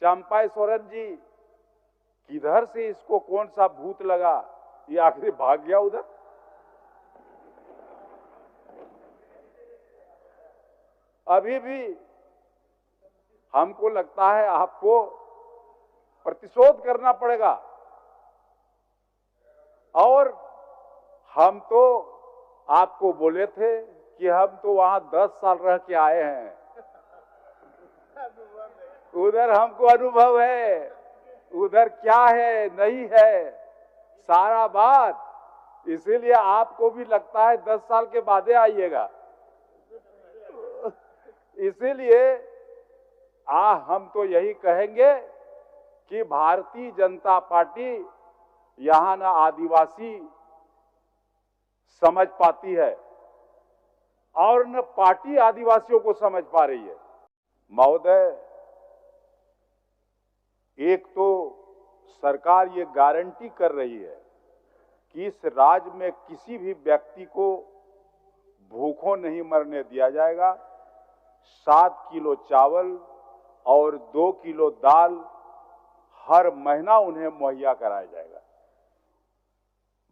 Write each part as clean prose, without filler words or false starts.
चंपाई सोरेन जी, किधर से इसको कौन सा भूत लगा, ये आखिर भाग गया उधर। अभी भी हमको लगता है आपको प्रतिशोध करना पड़ेगा। और हम तो आपको बोले थे कि हम तो वहां 10 साल रह के आए हैं, उधर हमको अनुभव है, उधर क्या है नहीं है सारा बात, इसीलिए आपको भी लगता है 10 साल के बाद आइएगा। इसीलिए हम तो यही कहेंगे कि भारतीय जनता पार्टी यहां ना आदिवासी समझ पाती है और न पार्टी आदिवासियों को समझ पा रही है। महोदय, एक तो सरकार ये गारंटी कर रही है कि इस राज्य में किसी भी व्यक्ति को भूखों नहीं मरने दिया जाएगा। 7 किलो चावल और 2 किलो दाल हर महीना उन्हें मुहैया कराया जाएगा।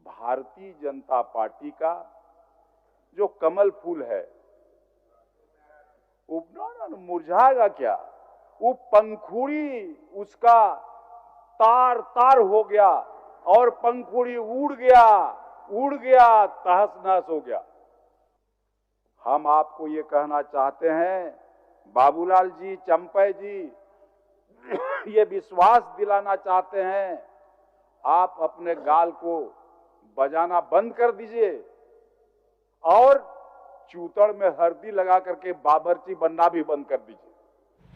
भारतीय जनता पार्टी का जो कमल फूल है वो मुरझाएगा क्या, वो पंखुड़ी उसका तार तार हो गया और पंखुड़ी उड़ गया तहस नहस हो गया। हम आपको ये कहना चाहते हैं बाबूलाल जी, चंपई जी, ये विश्वास दिलाना चाहते हैं, आप अपने गाल को बजाना बंद कर दीजिए और चूतड़ में हल्दी लगा करके बाबरची बनना भी बंद कर दीजिए।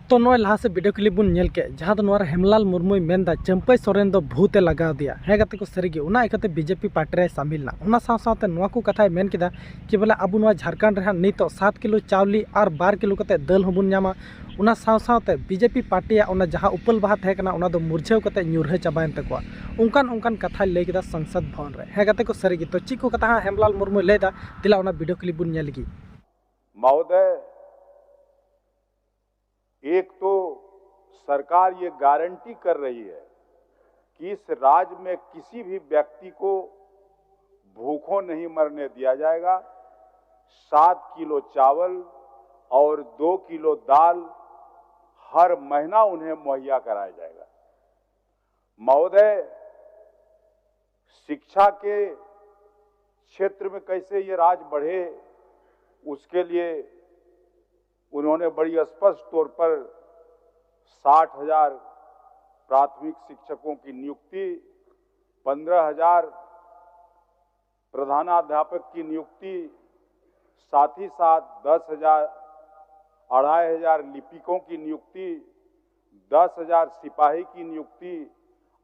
तो नोय लहा से वीडियो क्लिप बन नेल के जहां दो नोर हेमलाल मुर्मुय मेनदा चंपई सोरेन दो भूते लगा दिया है गते को सरीगे उना इकते बीजेपी पार्टी रे शामिल ना उना साथ नोआ को कथा मेन किदा कि बोले अब नोआ झारखंड रे नितो 7 किलो चावली और 12 किलो कते दाल हबुन न्यामा उना साथ बीजेपी पार्टी उना जहां उपल बाहा थे कना उना दो मुरझाव कते न्यूरहे चाबायन तकवा उनकान कथा लय किदा संसद भवन रे है गते को सरीगे तो ची को कथा हेमलाल मुर्मुय लेदा दिला उना वीडियो क्लिप बन नेलगी। महोदय, एक तो सरकार ये गारंटी कर रही है कि इस राज्य में किसी भी व्यक्ति को भूखों नहीं मरने दिया जाएगा। 7 किलो चावल और 2 किलो दाल हर महीना उन्हें मुहैया कराया जाएगा। महोदय, शिक्षा के क्षेत्र में कैसे ये राज्य बढ़े उसके लिए उन्होंने बड़ी स्पष्ट तौर पर 60,000 प्राथमिक शिक्षकों की नियुक्ति, 15,000 प्रधानाध्यापक की नियुक्ति, साथ ही साथ 10,000 2,500 लिपिकों की नियुक्ति, 10,000 सिपाही की नियुक्ति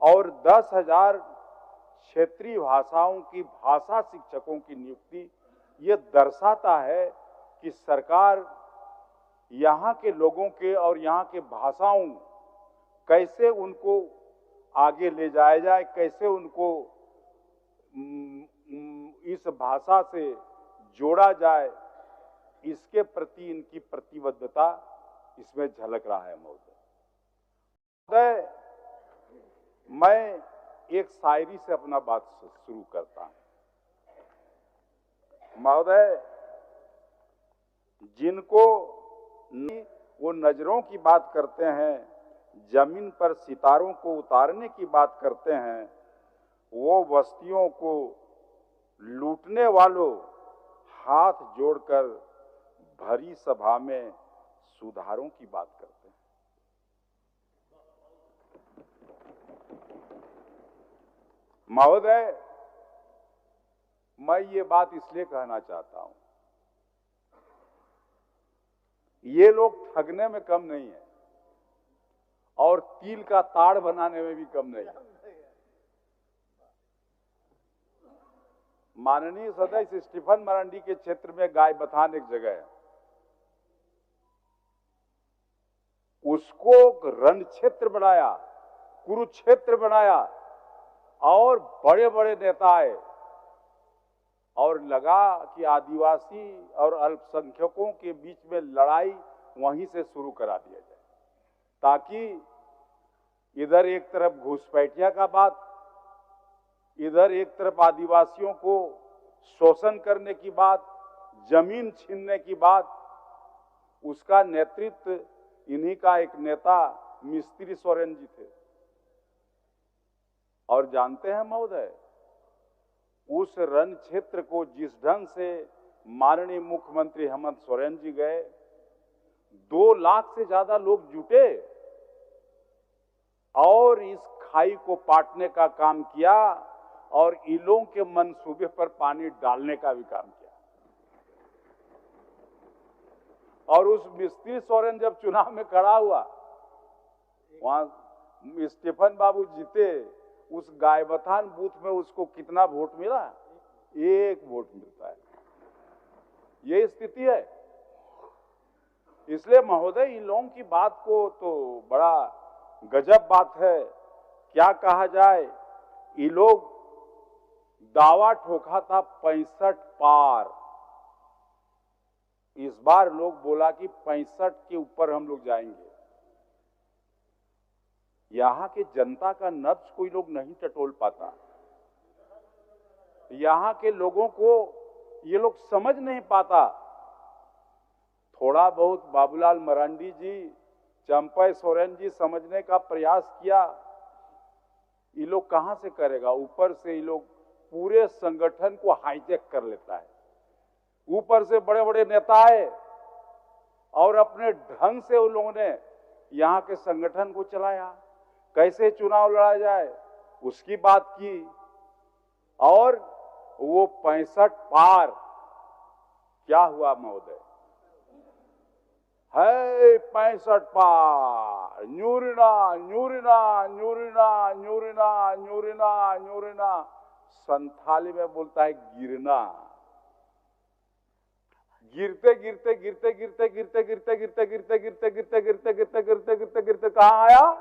और 10,000 क्षेत्रीय भाषाओं की भाषा शिक्षकों की नियुक्ति। ये दर्शाता है कि सरकार यहाँ के लोगों के और यहाँ के भाषाओं कैसे उनको आगे ले जाया जाए, कैसे उनको इस भाषा से जोड़ा जाए, इसके प्रति इनकी प्रतिबद्धता इसमें झलक रहा है। महोदय, मैं एक शायरी से अपना बात शुरू करता हूं। महोदय, जिनको वो नजरों की बात करते हैं, जमीन पर सितारों को उतारने की बात करते हैं, वो बस्तियों को लूटने वालों हाथ जोड़कर भरी सभा में सुधारों की बात करते हैं। महोदय, मैं ये बात इसलिए कहना चाहता हूं, ये लोग ठगने में कम नहीं है और तिल का ताड़ बनाने में भी कम नहीं है। माननीय सदस्य स्टीफन मरांडी के क्षेत्र में गाय बथान एक जगह है, उसको रण क्षेत्र बनाया, कुरुक्षेत्र बनाया और बड़े बड़े नेता आए और लगा कि आदिवासी और अल्पसंख्यकों के बीच में लड़ाई वहीं से शुरू करा दिया जाए ताकि इधर एक तरफ घुसपैठिया का बात, इधर एक तरफ आदिवासियों को शोषण करने की बात, जमीन छीनने की बात। उसका नेतृत्व इन्हीं का एक नेता मिस्त्री सोरेन जी थे। और जानते हैं महोदय, उस रण क्षेत्र को जिस ढंग से माननीय मुख्यमंत्री हेमंत सोरेन जी गए, 2 लाख से ज्यादा लोग जुटे और इस खाई को पाटने का काम किया और इलों के मंसूबे पर पानी डालने का भी काम किया। और उस मिस्त्री सोरेन जब चुनाव में खड़ा हुआ, वहां स्टीफन बाबू जीते, उस गायबथान बूथ में उसको कितना वोट मिला? 1 वोट मिलता है। ये स्थिति है। इसलिए महोदय, इन लोगों की बात को तो बड़ा गजब बात है। क्या कहा जाए, ये लोग दावा ठोका था 65 पार। इस बार लोग बोला कि 65 के ऊपर हम लोग जाएंगे। यहां के जनता का नब्ज कोई लोग नहीं टटोल पाता। यहां के लोगों को ये लोग समझ नहीं पाता। थोड़ा बहुत बाबूलाल मरांडी जी, चंपई सोरेन जी समझने का प्रयास किया, ये लोग कहां से करेगा? ऊपर से ये लोग पूरे संगठन को हाईजैक कर लेता है। ऊपर से बड़े बड़े नेता आए और अपने ढंग से उन लोगों ने यहां के संगठन को चलाया। कैसे चुनाव लड़ा जाए उसकी बात की, और वो 65 पार क्या हुआ महोदय? है 65 पार, न्यूरिना न्यूरिना न्यूरिना न्यूरिना न्यूरिना न्यूरिना, संथाली में बोलता है गिरना। गिरते गिरते गिरते गिरते गिरते गिरते गिरते गिरते गिरते गिरते गिरते गिरते गिरते गिरते गिरते कहां आया?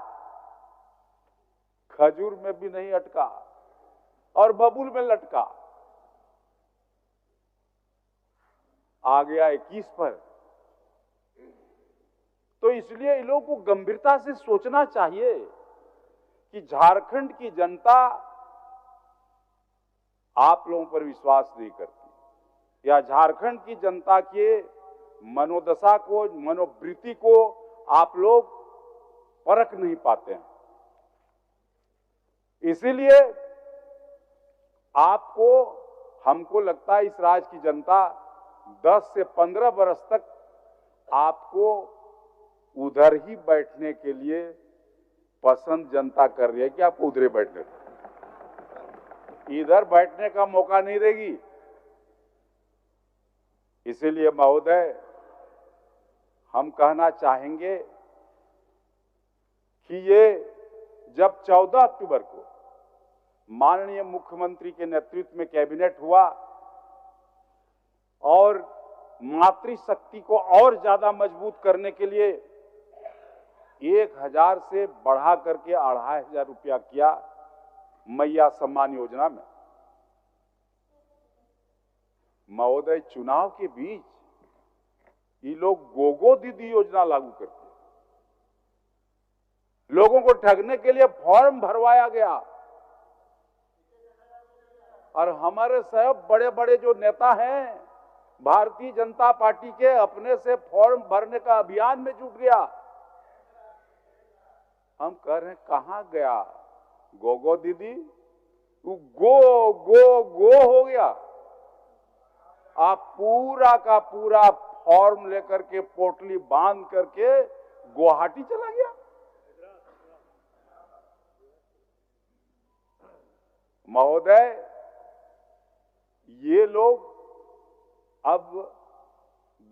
खजूर में भी नहीं अटका और बबूल में लटका, आ गया 21 पर। तो इसलिए इन लोगों को गंभीरता से सोचना चाहिए कि झारखंड की जनता आप लोगों पर विश्वास नहीं करती, या झारखंड की जनता के मनोदशा को, मनोवृत्ति को आप लोग परख नहीं पाते हैं। इसीलिए आपको, हमको लगता है इस राज्य की जनता 10 से 15 वर्ष तक आपको उधर ही बैठने के लिए पसंद जनता कर रही है कि आपको उधर बैठने, इधर बैठने का मौका नहीं देगी। इसीलिए महोदय, हम कहना चाहेंगे कि ये जब 14 अक्टूबर को माननीय मुख्यमंत्री के नेतृत्व में कैबिनेट हुआ और मातृशक्ति को और ज्यादा मजबूत करने के लिए 1000 से बढ़ा करके 2500 रुपया किया मैया सम्मान योजना में। महोदय, चुनाव के बीच ये लोग गोगो दीदी योजना लागू करते, लोगों को ठगने के लिए फॉर्म भरवाया गया। और हमारे सब बड़े बड़े जो नेता हैं भारतीय जनता पार्टी के, अपने से फॉर्म भरने का अभियान में जुट गया। हम कह रहे हैं कहां गया गोगो दीदी? तू गो गो गो हो गया। आप पूरा का पूरा फॉर्म लेकर के पोटली बांध करके गुवाहाटी चला गया। महोदय, ये लोग अब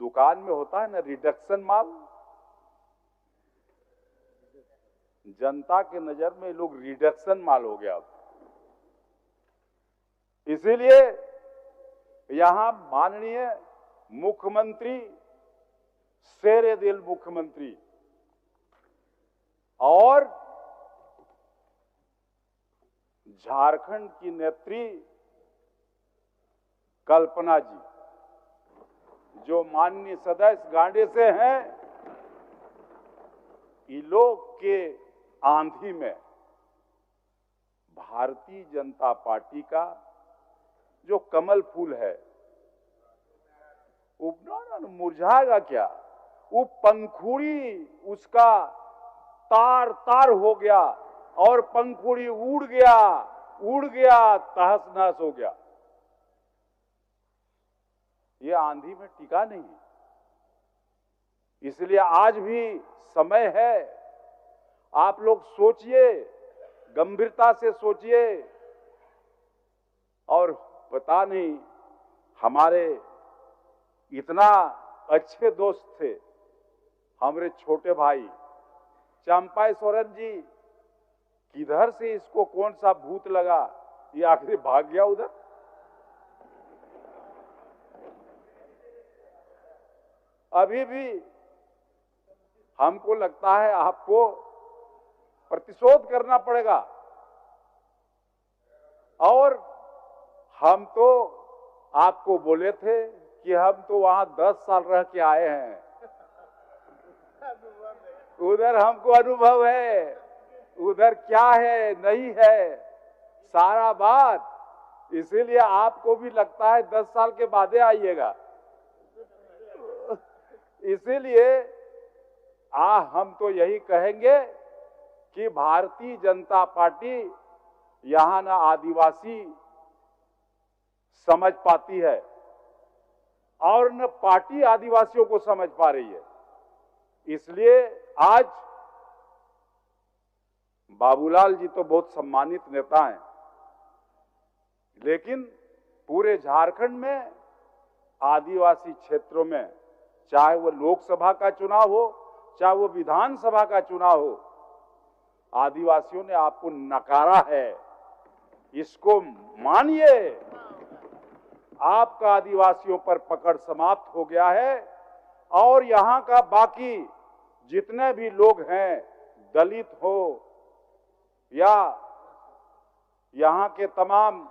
दुकान में होता है ना रिडक्शन माल, जनता के नजर में लोग रिडक्शन माल हो गया। इसीलिए यहां माननीय मुख्यमंत्री, शेरे दिल मुख्यमंत्री और झारखंड की नेत्री कल्पना जी, जो माननीय सदस्य गांडे से हैं, ये लोग के आंधी में भारतीय जनता पार्टी का जो कमल फूल है वो मुरझाएगा क्या? वो पंखुड़ी उसका तार तार हो गया और पंखुड़ी उड़ गया तहस नहस हो गया। ये आंधी में टिका नहीं। इसलिए आज भी समय है, आप लोग सोचिए, गंभीरता से सोचिए। और पता नहीं हमारे इतना अच्छे दोस्त थे हमारे छोटे भाई चंपाई सोरेन जी, किधर से इसको कौन सा भूत लगा, ये आखिर भाग गया उधर। अभी भी हमको लगता है आपको प्रतिशोध करना पड़ेगा। और हम तो आपको बोले थे कि हम तो वहां 10 साल रह के आए हैं, उधर हमको अनुभव है, उधर क्या है नहीं है सारा बात। इसीलिए आपको भी लगता है 10 साल के बाद आइएगा। इसीलिए हम तो यही कहेंगे कि भारतीय जनता पार्टी यहां ना आदिवासी समझ पाती है और न पार्टी आदिवासियों को समझ पा रही है। इसलिए आज बाबूलाल जी तो बहुत सम्मानित नेता हैं, लेकिन पूरे झारखंड में आदिवासी क्षेत्रों में, चाहे वो लोकसभा का चुनाव हो चाहे वो विधानसभा का चुनाव हो, आदिवासियों ने आपको नकारा है। इसको मानिए, आपका आदिवासियों पर पकड़ समाप्त हो गया है। और यहां का बाकी जितने भी लोग हैं, दलित हो या यहां के तमाम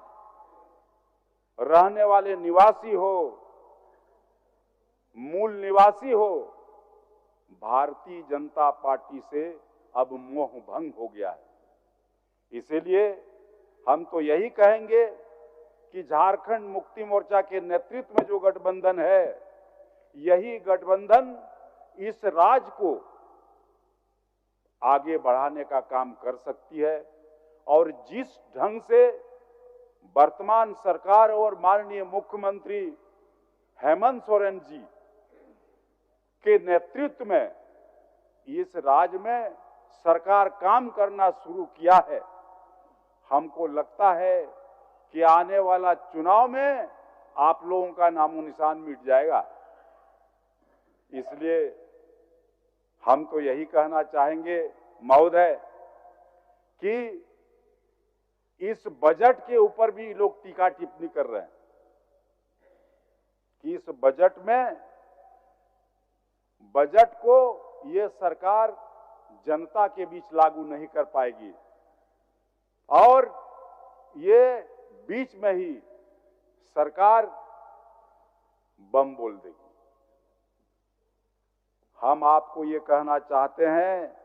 रहने वाले निवासी हो, मूल निवासी हो, भारतीय जनता पार्टी से अब मोह भंग हो गया है। इसीलिए हम तो यही कहेंगे कि झारखंड मुक्ति मोर्चा के नेतृत्व में जो गठबंधन है, यही गठबंधन इस राज्य को आगे बढ़ाने का काम कर सकती है। और जिस ढंग से वर्तमान सरकार और माननीय मुख्यमंत्री हेमंत सोरेन जी के नेतृत्व में इस राज्य में सरकार काम करना शुरू किया है, हमको लगता है कि आने वाला चुनाव में आप लोगों का नामो निशान मिट जाएगा। इसलिए हम तो यही कहना चाहेंगे महोदय कि इस बजट के ऊपर भी लोग टीका टिप्पणी कर रहे हैं कि इस बजट को ये सरकार जनता के बीच लागू नहीं कर पाएगी और ये बीच में ही सरकार बम बोल देगी। हम आपको ये कहना चाहते हैं,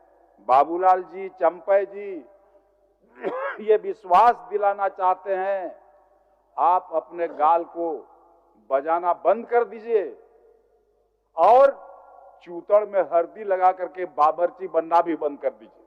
बाबूलाल जी, चंपई जी, ये विश्वास दिलाना चाहते हैं, आप अपने गाल को बजाना बंद कर दीजिए और चूतड़ में हल्दी लगा करके बावर्ची बनना भी बंद कर दीजिए।